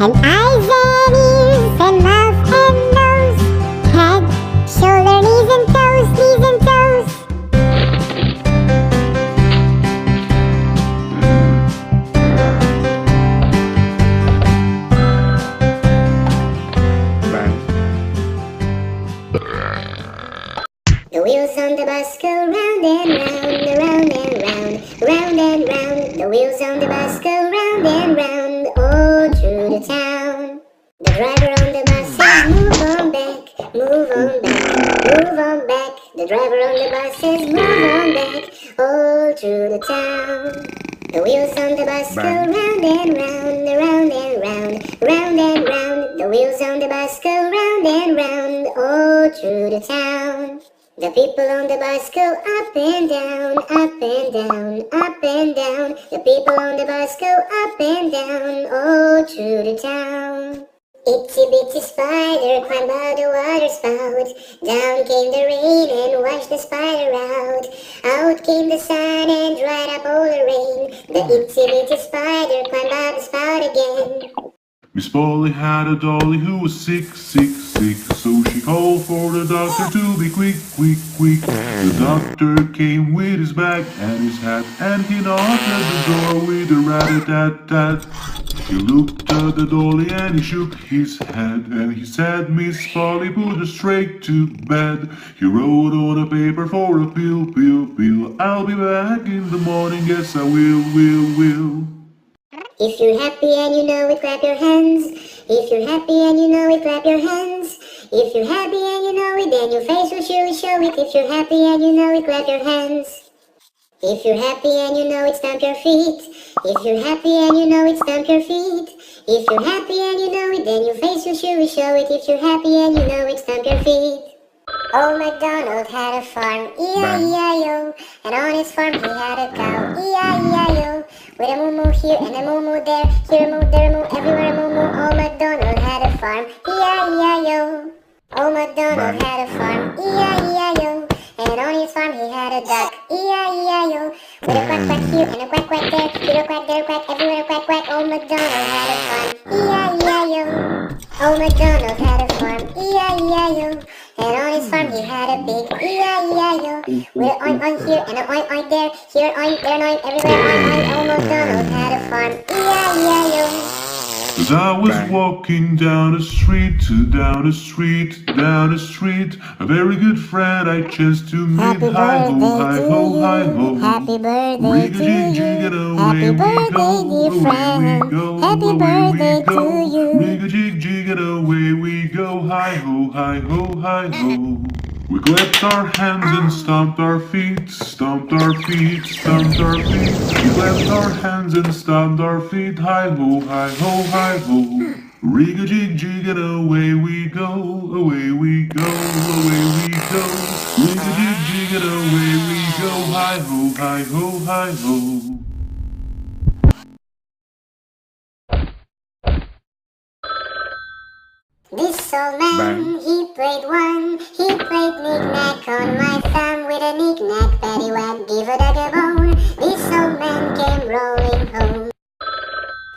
and eyes and ears and mouth and nose, head, shoulder, knees and toes, knees and toes. The wheels on the bus go round and round, round and round, round and round. The wheels on the bus go round and round, all through the town. The driver on the bus says move on back, move on back, move on back. The driver on the bus says move on back, all through the town. The wheels on the bus go round and round, round and round, round and round. The wheels on the bus go round and round, all through the town. The people on the bus go up and down, up and down, up and down. The people on the bus go up and down, all through the town. Itsy bitsy spider climbed out the water spout. Down came the rain and washed the spider out. Out came the sun and dried up all the rain. The itsy bitsy spider climbed out the spout again. Miss Polly had a dolly who was sick, sick, sick. So she called for the doctor to be quick, quick, quick. The doctor came with his bag and his hat, and he knocked at the door with a rat-a-tat-tat. He looked at the dolly and he shook his head, and he said, Miss Polly, put her straight to bed. He wrote on a paper for a pill, pill, pill. I'll be back in the morning, yes I will. If you're happy and you know it, clap your hands. If you're happy and you know it, clap your hands. If you're happy and you know it, then your face will surely show it. If you're happy and you know it, clap your hands. If you're happy and you know it, stamp your feet. If you're happy and you know it, stamp your feet. If you're happy and you know it, then your face will surely show it. If you're happy and you know it, stamp your feet. Old MacDonald had a farm, E-I-E-I-O, and on his farm he had a cow, E-I-E-I-O, with a moo-moo here and a moo-moo there, here a moo, there a moo, everywhere a moo-moo. Old MacDonald had a farm, E-I-E-I-O. Old MacDonald had a farm, E-I-E-I-O, and on his farm he had a duck, E-I-E-I-O, with a quack quack here and a quack quack there, here a quack, there a quack, everywhere a quack quack. Old MacDonald had a farm, E-I-E-I-O. Old MacDonald had a farm, E-I-E-I-O, and on his farm he had a pig, E-I-E-I-O, with an oink oink here and an oink oink there, here an oink, there an oink, everywhere oink oink. Old MacDonald had a farm, E-I-E-I-O. As I was walking down the street, a very good friend I chanced to meet. Happy Hi-ho, hi-ho, Happy birthday to rig-a-jig-jig, you. and away Happy we birthday, go, dear away friend. we go, Happy away birthday we go. to you. Rig-a-jig-jig, and away we go. Hi-ho, hi-ho, hi-ho. We clapped our hands and stomped our feet, stomped our feet, stomped our feet. We clapped our hands and stomped our feet. Hi-ho, hi-ho, hi-ho. Rig-a-jig-jig, and away we go, away we go, away we go. Rig-a-jig-jig, and away we go. Hi-ho, hi-ho, hi-ho. This old man, he played knick-knack on my thumb with a knick-knack, paddywhack, give a dog a bone. This old man came rolling home.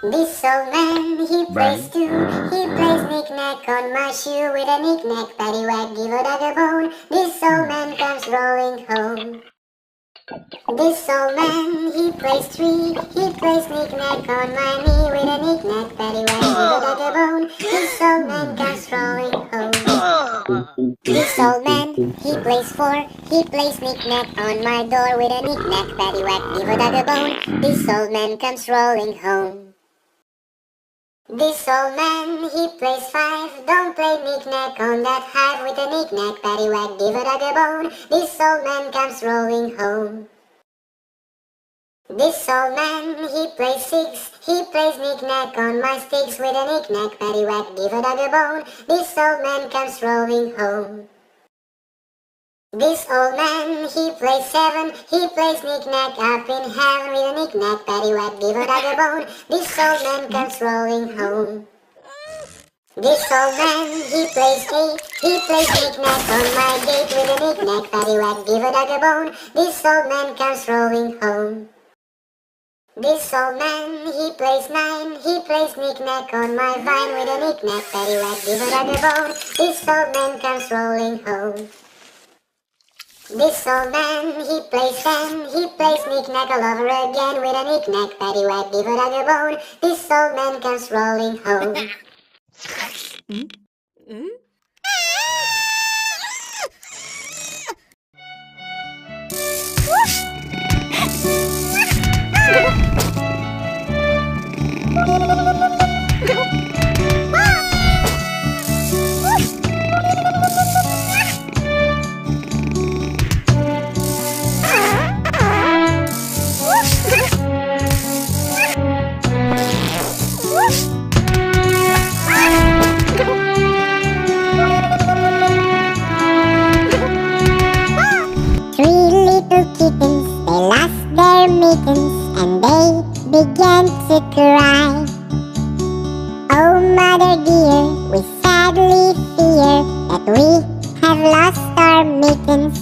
This old man, he plays knick-knack on my shoe with a knick-knack, paddywhack, give a dog a bone. This old man comes rolling home. This old man, he plays knick-knack on my knee with a knick-knack, paddywhack, give a dog a bone. This old man comes rolling home. This old man, he plays knick-knack on my door with a knick-knack, paddywhack, give a dog a bone. This old man comes rolling home. This old man, he plays five, don't play knick-knack on that hive with a knick-knack, paddywhack, give a dog a bone. This old man comes rolling home. This old man, he plays six, he plays knick-knack on my sticks with a knick-knack, paddywhack, give a dog a bone. This old man comes rolling home. This old man, he plays seven, he plays knick-knack up in heaven with a knick-knack, paddywhack, give a dog a bone. This old man comes rolling home. This old man, he plays eight, he plays knick-knack on my gate with a knick-knack, paddywhack, give a dog a bone. This old man comes rolling home. This old man, he plays nine, he plays knick-knack on my vine with a knick-knack, paddywhack, give it a bone. This old man comes rolling home. This old man, he plays knick-knack all over again with a knick-knack, paddywhack, give it a bone. This old man comes rolling home. And they began to cry. Oh, mother dear, we sadly fear that we have lost our mittens.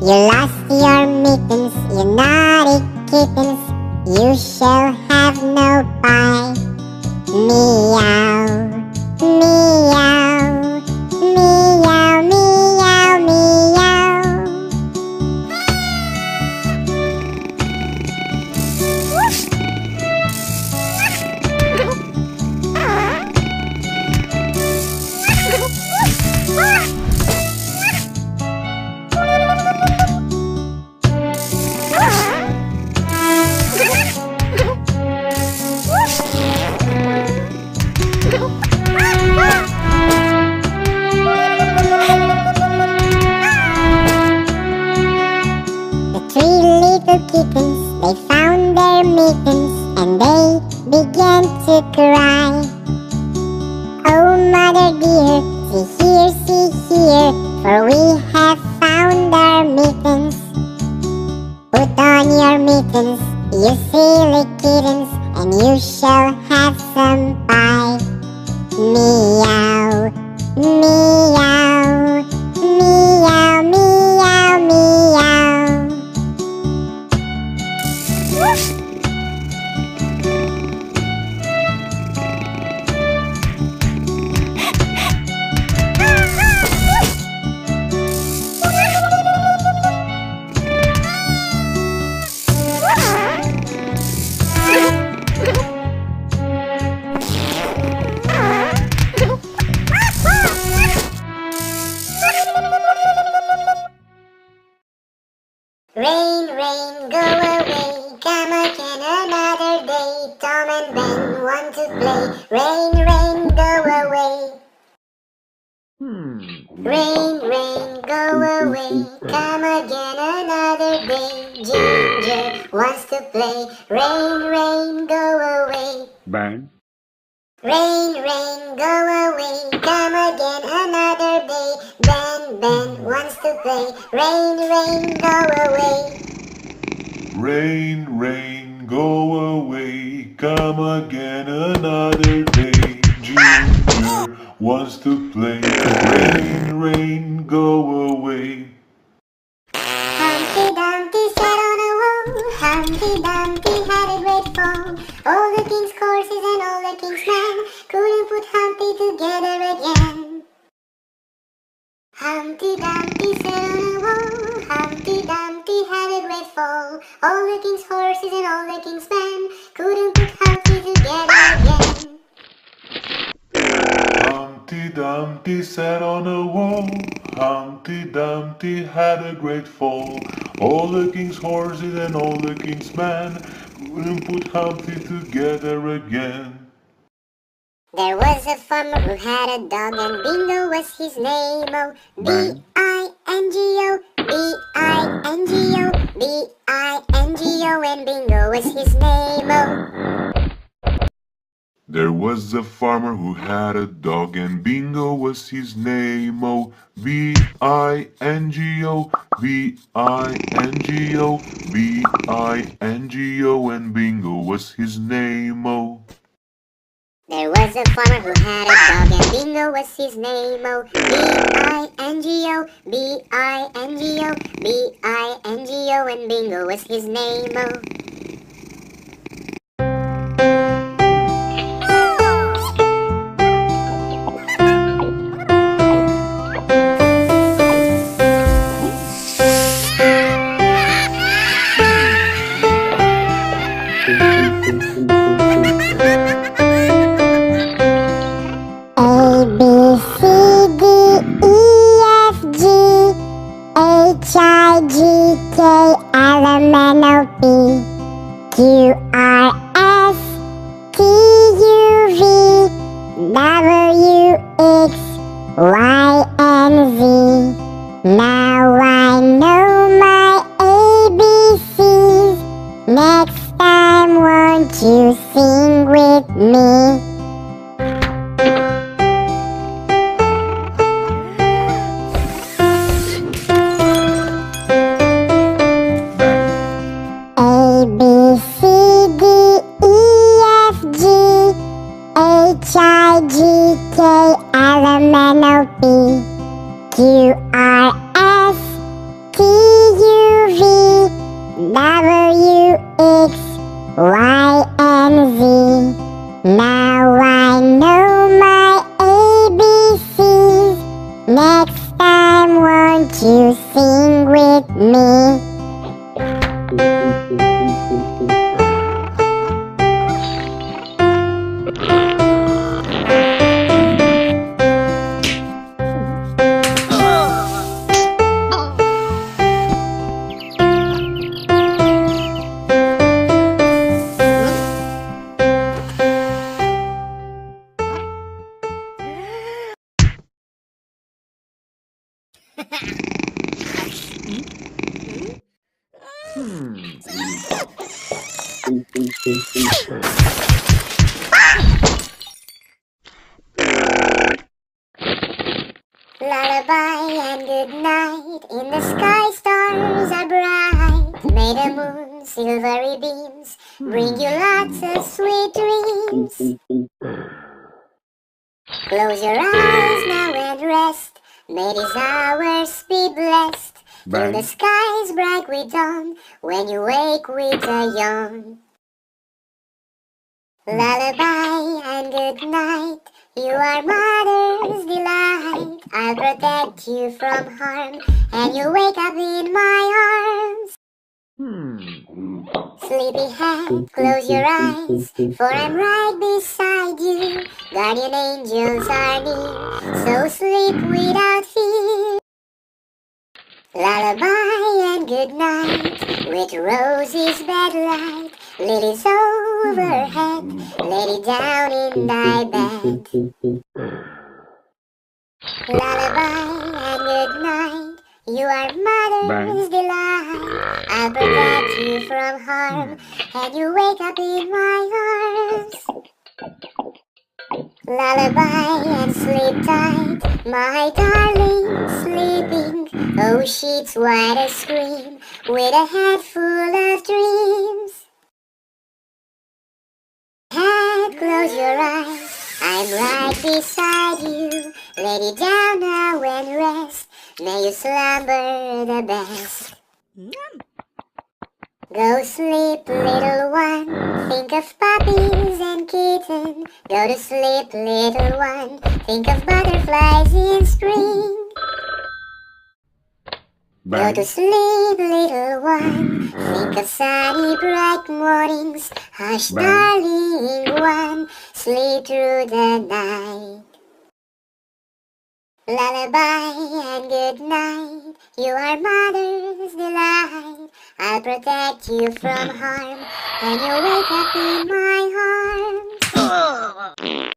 You lost your mittens, you naughty kittens. You shall have no pie. Meow, meow, meow, meow, meow. Kittens, they found their mittens and they began to cry. Oh, mother dear, see here, for we have found our mittens. Put on your mittens, you silly kittens, and you shall have some pie. Meow, meow, meow, meow, meow. Rain, rain, go away, come again another day. Tom and Ben want to play. Rain, rain, go away. Rain, rain, go away, come again another day. Ginger wants to play. Rain, rain, go away. Bang. Rain, rain, go away, come again another day. Ben wants to play. Rain, rain, go away. Rain, rain, go away, come again another day. Ginger wants to play. Rain, rain, go away. Humpty Dumpty sat on a wall. Humpty Dumpty had a great fall. All the king's horses and all the king's men couldn't put Humpty together again. Humpty Dumpty sat on a wall. Humpty Dumpty had a great fall. All the king's horses and all the king's men couldn't put Humpty together again. Humpty Dumpty sat on a wall. Humpty Dumpty had a great fall. All the king's horses and all the king's men couldn't put Humpty together again. There was a farmer who had a dog and Bingo was his name. Oh, B-I-N-G-O, B-I-N-G-O, B-I-N-G-O, and Bingo was his name. Oh. There was a farmer who had a dog and Bingo was his name. Oh, B-I-N-G-O, B-I-N-G-O, B-I-N-G-O, and Bingo was his name. Oh. There was a farmer who had a dog and Bingo was his name. Oh, B-I-N-G-O, B-I-N-G-O, B-I-N-G-O, and Bingo was his name. Oh. W, X, Y, and Z. Now I know my ABCs. Next time, won't you sing with me? A, B, C, D, E, F, G, H, I, J, K, L, M, N, O, P, Q, R, S, T, U, V, W, X, Y, and Z. Now I know my ABCs. Next time, won't you sing with me? Lullaby and good night. In the sky stars are bright. May the moon silvery beams bring you lots of sweet dreams. Close your eyes now and rest. May these hours be blessed. Till the skies bright with dawn. When you wake with a yawn. Lullaby and good night. You are mother's delight. I'll protect you from harm, and you wake up in my arms. Sleepyhead, close your eyes, for I'm right beside you. Guardian angels are near, so sleep without fear. Lullaby and good night, with roses bed light. Lilies overhead, lay down in thy bed. Lullaby and good night, you are mother's delight. I'll protect you from harm, and you wake up in my arms. Lullaby and sleep tight, my darling sleeping. Oh, sheets white as scream, with a head full of dreams. Head, close your eyes, I'm right beside you. Lay it down now and rest, may you slumber the best. Go sleep, little one, think of puppies and kittens. Go to sleep, little one, think of butterflies in spring. Go to sleep, little one, think of sunny bright mornings. Hush, darling one, sleep through the night. Lullaby and good night, you are mother's delight. I'll protect you from harm, and you'll wake up in my arms.